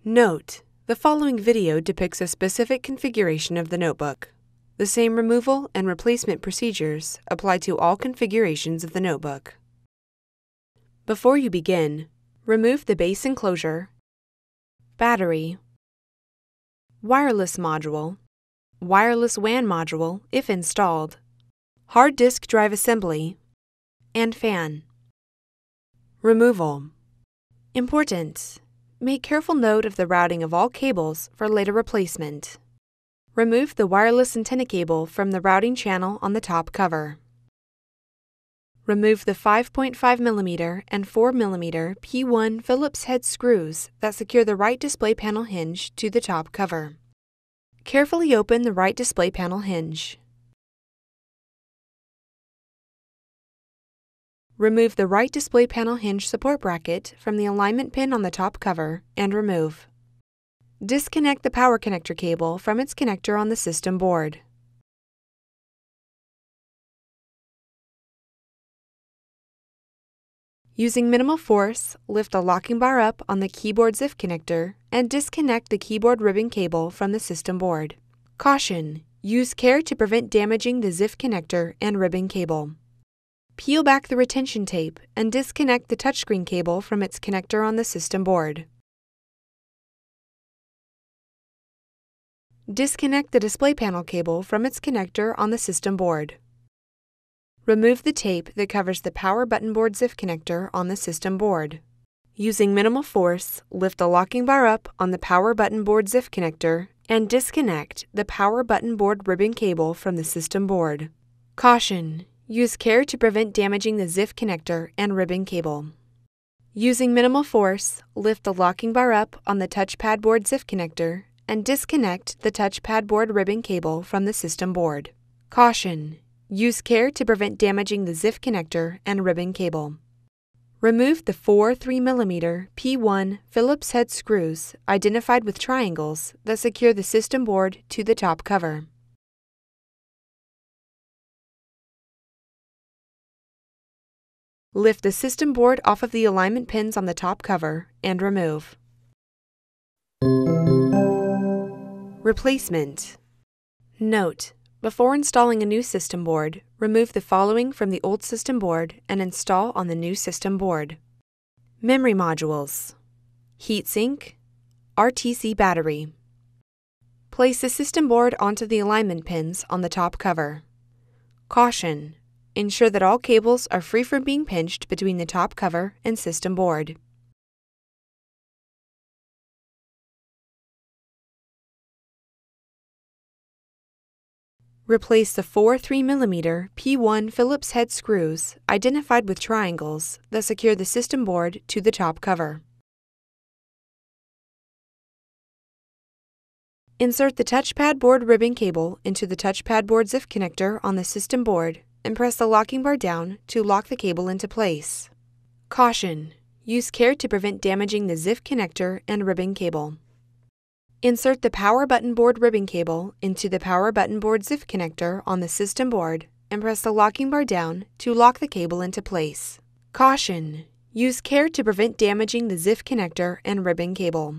Note: the following video depicts a specific configuration of the notebook. The same removal and replacement procedures apply to all configurations of the notebook. Before you begin, remove the base enclosure, battery, wireless module, wireless WAN module if installed, hard disk drive assembly, and fan. Removal. Important: make careful note of the routing of all cables for later replacement. Remove the wireless antenna cable from the routing channel on the top cover. Remove the 5.5mm and 4mm P1 Phillips head screws that secure the right display panel hinge to the top cover. Carefully open the right display panel hinge. Remove the right display panel hinge support bracket from the alignment pin on the top cover and remove. Disconnect the power connector cable from its connector on the system board. Using minimal force, lift the locking bar up on the keyboard ZIF connector and disconnect the keyboard ribbon cable from the system board. Caution: use care to prevent damaging the ZIF connector and ribbon cable. Peel back the retention tape and disconnect the touchscreen cable from its connector on the system board. Disconnect the display panel cable from its connector on the system board. Remove the tape that covers the power button board ZIF connector on the system board. Using minimal force, lift the locking bar up on the power button board ZIF connector and disconnect the power button board ribbon cable from the system board. Caution: use care to prevent damaging the ZIF connector and ribbon cable. Using minimal force, lift the locking bar up on the touchpad board ZIF connector and disconnect the touchpad board ribbon cable from the system board. Caution: use care to prevent damaging the ZIF connector and ribbon cable. Remove the 4 3mm P1 Phillips head screws identified with triangles that secure the system board to the top cover. Lift the system board off of the alignment pins on the top cover and remove. Replacement. Note: before installing a new system board, remove the following from the old system board and install on the new system board. Memory modules, heatsink, RTC battery. Place the system board onto the alignment pins on the top cover. Caution: ensure that all cables are free from being pinched between the top cover and system board. Replace the 4 3mm P1 Phillips head screws identified with triangles that secure the system board to the top cover. Insert the touchpad board ribbon cable into the touchpad board ZIF connector on the system board and press the locking bar down to lock the cable into place. Caution: use care to prevent damaging the ZIF connector and ribbon cable. Insert the power button board ribbon cable into the power button board ZIF connector on the system board and press the locking bar down to lock the cable into place. Caution: use care to prevent damaging the ZIF connector and ribbon cable.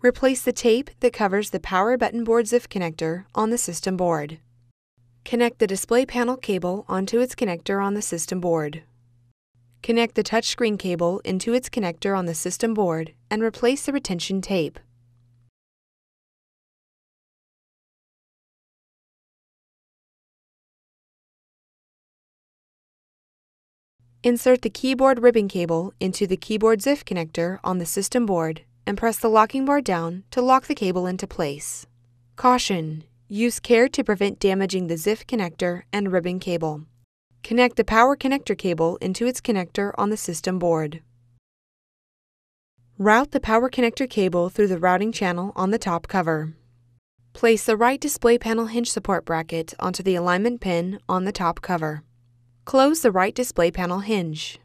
Replace the tape that covers the power button board ZIF connector on the system board. Connect the display panel cable onto its connector on the system board. Connect the touchscreen cable into its connector on the system board and replace the retention tape. Insert the keyboard ribbon cable into the keyboard ZIF connector on the system board and press the locking bar down to lock the cable into place. Caution: use care to prevent damaging the ZIF connector and ribbon cable. Connect the power connector cable into its connector on the system board. Route the power connector cable through the routing channel on the top cover. Place the right display panel hinge support bracket onto the alignment pin on the top cover. Close the right display panel hinge.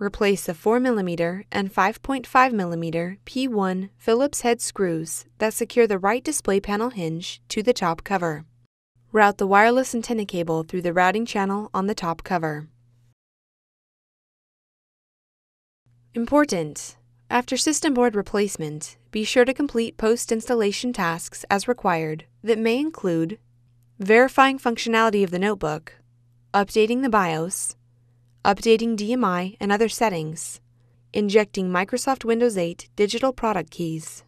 Replace the 4mm and 5.5mm P1 Phillips head screws that secure the right display panel hinge to the top cover. Route the wireless antenna cable through the routing channel on the top cover. Important! After system board replacement, be sure to complete post-installation tasks as required that may include verifying functionality of the notebook, updating the BIOS, updating DMI and other settings, injecting Microsoft Windows 8 digital product keys.